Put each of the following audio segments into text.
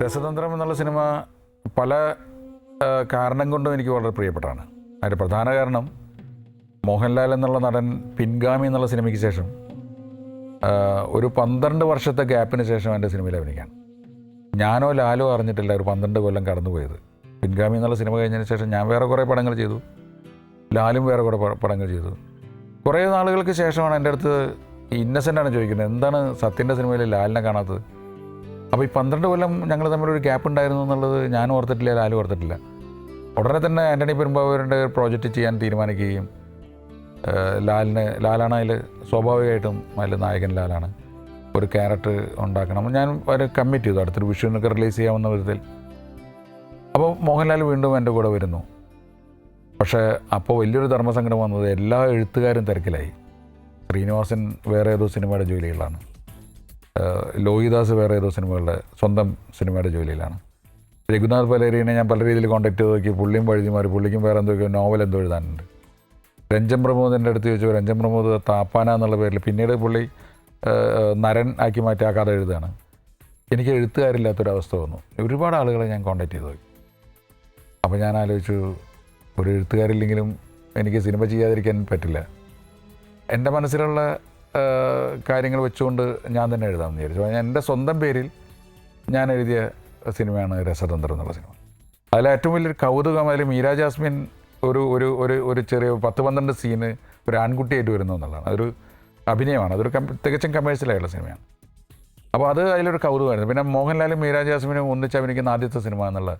രസതന്ത്രം എന്നുള്ള സിനിമ പല കാരണം കൊണ്ടും എനിക്ക് വളരെ പ്രിയപ്പെട്ടാണ്. അതിൻ്റെ പ്രധാന കാരണം മോഹൻലാൽ എന്നുള്ള നടൻ പിൻഗാമി എന്നുള്ള സിനിമയ്ക്ക് ശേഷം ഒരു 12 വർഷത്തെ ഗ്യാപ്പിന് ശേഷം എൻ്റെ സിനിമയിൽ അഭിനയിക്കുകയാണ്. ഞാനോ ലാലോ അറിഞ്ഞിട്ടില്ല ഒരു 12 കൊല്ലം കടന്നുപോയത്. പിൻഗാമി എന്നുള്ള സിനിമ കഴിഞ്ഞതിന് ശേഷം ഞാൻ വേറെ കുറേ പടങ്ങൾ ചെയ്തു, ലാലും വേറെ കുറേ പടങ്ങൾ ചെയ്തു. കുറേ നാളുകൾക്ക് ശേഷമാണ് എൻ്റെ അടുത്ത് ഇന്നസെൻ്റാണ് ചോദിക്കുന്നത്, എന്താണ് സത്യൻ്റെ സിനിമയിൽ ലാലിനെ കാണാത്തത്? അപ്പോൾ ഈ 12 കൊല്ലം ഞങ്ങൾ തമ്മിലൊരു ഗ്യാപ്പ് ഉണ്ടായിരുന്നു എന്നുള്ളത് ഞാനും ഓർത്തിട്ടില്ല, ലാലും ഓർത്തിട്ടില്ല. ഉടനെ തന്നെ ആൻ്റണി പെരുമ്പാവൂരിൻ്റെ പ്രോജക്റ്റ് ചെയ്യാൻ തീരുമാനിക്കുകയും ലാലാണ് അതിൽ സ്വാഭാവികമായിട്ടും അതിൽ നായകൻ ലാലാണ്, ഒരു ക്യാരക്ടർ ഉണ്ടാക്കണം. ഞാൻ ഒരു കമ്മിറ്റ് ചെയ്തു അടുത്തൊരു വിഷുവിനൊക്കെ റിലീസ് ചെയ്യാവുന്ന വിധത്തിൽ. അപ്പോൾ മോഹൻലാൽ വീണ്ടും എൻ്റെ കൂടെ വരുന്നു. പക്ഷേ അപ്പോൾ വലിയൊരു ധർമ്മസങ്കടം വന്നത് എല്ലാ എഴുത്തുകാരും തിരക്കിലായി. ശ്രീനിവാസൻ വേറെ ഏതോ സിനിമയുടെ ജോലികളാണ്, ലോഹിദാസ് വേറെ ഏതോ സിനിമകളുടെ സ്വന്തം സിനിമയുടെ ജോലിയിലാണ്. രഘുനാഥ് പലേരിനെ ഞാൻ പല രീതിയിൽ കോൺടാക്ട് ചെയ്ത് നോക്കി, പുള്ളിയും വഴുതി മാറി, പുള്ളിക്കും വേറെ എന്തൊക്കെയോ നോവൽ എന്തോ എഴുതാനുണ്ട്. രഞ്ജൻ പ്രമോദിൻ്റെ അടുത്ത് ചോദിച്ചു, രഞ്ജൻ പ്രമോദ് താപ്പാന എന്നുള്ള പേരിൽ പിന്നീട് പുള്ളി നരൻ ആക്കി മാറ്റി ആ കഥ എഴുതുകയാണ്. എനിക്ക് എഴുത്തുകാരില്ലാത്തൊരവസ്ഥ വന്നു. ഒരുപാട് ആളുകളെ ഞാൻ കോൺടാക്ട് ചെയ്ത് നോക്കി. അപ്പോൾ ഞാൻ ആലോചിച്ചു, ഒരു എഴുത്തുകാരില്ലെങ്കിലും എനിക്ക് സിനിമ ചെയ്യാതിരിക്കാൻ പറ്റില്ല. എൻ്റെ മനസ്സിലുള്ള കാര്യങ്ങൾ വെച്ചുകൊണ്ട് ഞാൻ തന്നെ എഴുതാമെന്ന് വിചാരിച്ചു. ഞാൻ എൻ്റെ സ്വന്തം പേരിൽ ഞാൻ എഴുതിയ സിനിമയാണ് രസതന്ത്രം എന്നുള്ള സിനിമ. അതിൽ ഏറ്റവും വലിയൊരു കൗതുകം, അതിൽ മീര ജാസ്മിൻ ഒരു ഒരു ഒരു ഒരു ചെറിയ 10-12 സീന് ഒരു ആൺകുട്ടിയായിട്ട് വരുന്നു എന്നുള്ളതാണ്. അതൊരു അഭിനയമാണ്, അതൊരു തികച്ചും കമേഴ്ഷ്യലായിട്ടുള്ള സിനിമയാണ്. അപ്പോൾ അത് അതിലൊരു കൗതുകമായിരുന്നു. പിന്നെ മോഹൻലാലും മീര ജാസ്മിനും ഒന്നിച്ച് അഭിനയിക്കുന്ന ആദ്യത്തെ സിനിമ എന്നുള്ള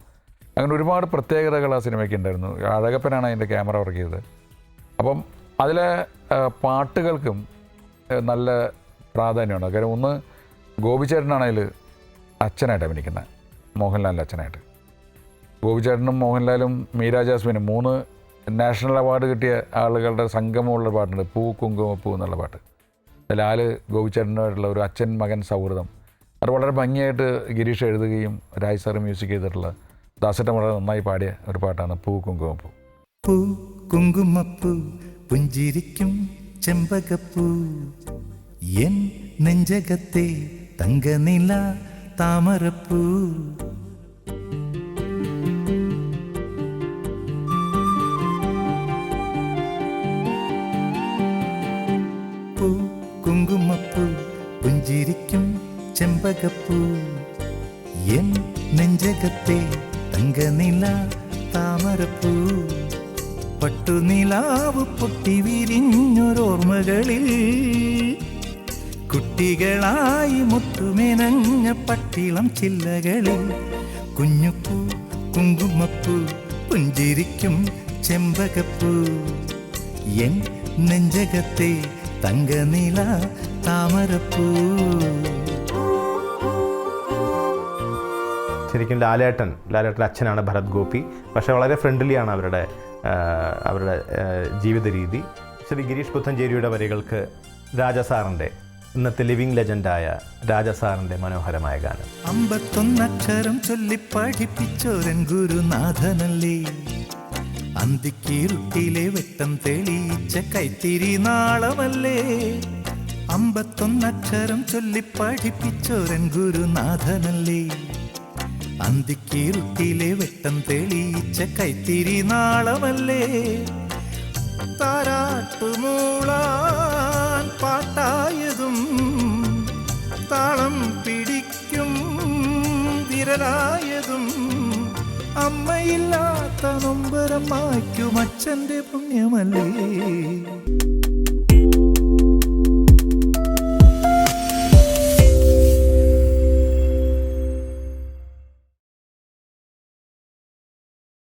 അങ്ങനെ ഒരുപാട് പ്രത്യേകതകൾ ആ സിനിമയ്ക്ക് ഉണ്ടായിരുന്നു. അഴകപ്പനാണ് അതിൻ്റെ ക്യാമറ വർക്ക് ചെയ്തത്. അപ്പം അതിലെ പാട്ടുകൾക്കും നല്ല പ്രാധാന്യമുണ്ട്. കാര്യം ഒന്ന് ഗോപിച്ചേട്ടനാണ് അതിൽ അച്ഛനായിട്ട് അഭിനയിക്കുന്നത്, മോഹൻലാലിൻ്റെ അച്ഛനായിട്ട്. ഗോപിച്ചേട്ടനും മോഹൻലാലും മീര ജാസ്മിനും 3 നാഷണൽ അവാർഡ് കിട്ടിയ ആളുകളുടെ സംഗമമുള്ള പാട്ടുണ്ട്, പൂ കുങ്കുമപ്പൂ എന്നുള്ള പാട്ട്. ലാല് ഗോപിച്ചേട്ടനായിട്ടുള്ള ഒരു അച്ഛൻ മകൻ സൗഹൃദം, അത് വളരെ ഭംഗിയായിട്ട് ഗിരീഷ് എഴുതുകയും രാജ് സാറ് മ്യൂസിക് ചെയ്തിട്ടുള്ള ദാസേട്ടൻ വളരെ നന്നായി പാടിയ ഒരു പാട്ടാണ് പൂ കുങ്കുമപ്പൂ. പൂ കുങ്കുമപ്പൂ പുഞ്ചിരിക്കും ചെമ്പകപ്പൂ എൻ നെഞ്ചകത്തെ തങ്കനില താമരപ്പൂ. പൂ കുങ്കുമപ്പൂ പുഞ്ചിരിക്കും ചെമ്പകപ്പൂ എൻ നെഞ്ചകത്തെ തങ്കനില താമരപ്പൂ. പട്ടുനിലാവ് പൊട്ടി വിരിഞ്ഞൊരോർമ്മകളിൽ കുട്ടികളായി മുട്ടുമെനഞ്ഞ പട്ടിളം ചില്ലകളിൽ കുഞ്ഞുപ്പൂ കുങ്കുമപ്പൂ പുഞ്ചിരിക്കും ചെമ്പകപ്പൂ എൻ നെഞ്ചകത്തെ തങ്കനില താമരപ്പൂ. ശരിക്കും ലാലേട്ടൻ്റെ അച്ഛനാണ് ഭരത് ഗോപി. പക്ഷേ വളരെ ഫ്രണ്ട്ലിയാണ് അവരുടെ ജീവിത രീതി. ശ്രീ ഗിരീഷ് പുത്തഞ്ചേരിയുടെ വരികൾക്ക് രാജസാറിൻ്റെ, ഇന്നത്തെ ലിവിങ് ലെജൻഡായ രാജസാറിൻ്റെ മനോഹരമായ ഗാനം. 51 അക്ഷരം ചൊല്ലി പഠിപ്പിച്ചോരൻ ഗുരുനാഥനല്ലേ, അന്തിക്കീരുട്ടിലെ വെട്ടം തെളിയിച്ച കൈത്തിരി നാളമല്ലേ. 51 അക്ഷരം ചൊല്ലി പഠിപ്പിച്ചോരൻ ഗുരുനാഥനല്ലേ, അന്തിക്കീരുട്ടിലെ വെട്ടം തെളിയിച്ച കൈത്തിരി നാളമല്ലേ. താരാട്ടുമൂളാൻ പാട്ടായതും താളം പിടിക്കും വിരലായതും അമ്മയില്ലാത്ത നൊമ്പരം മായ്ക്കും അച്ഛൻ്റെ പുണ്യമല്ലേ.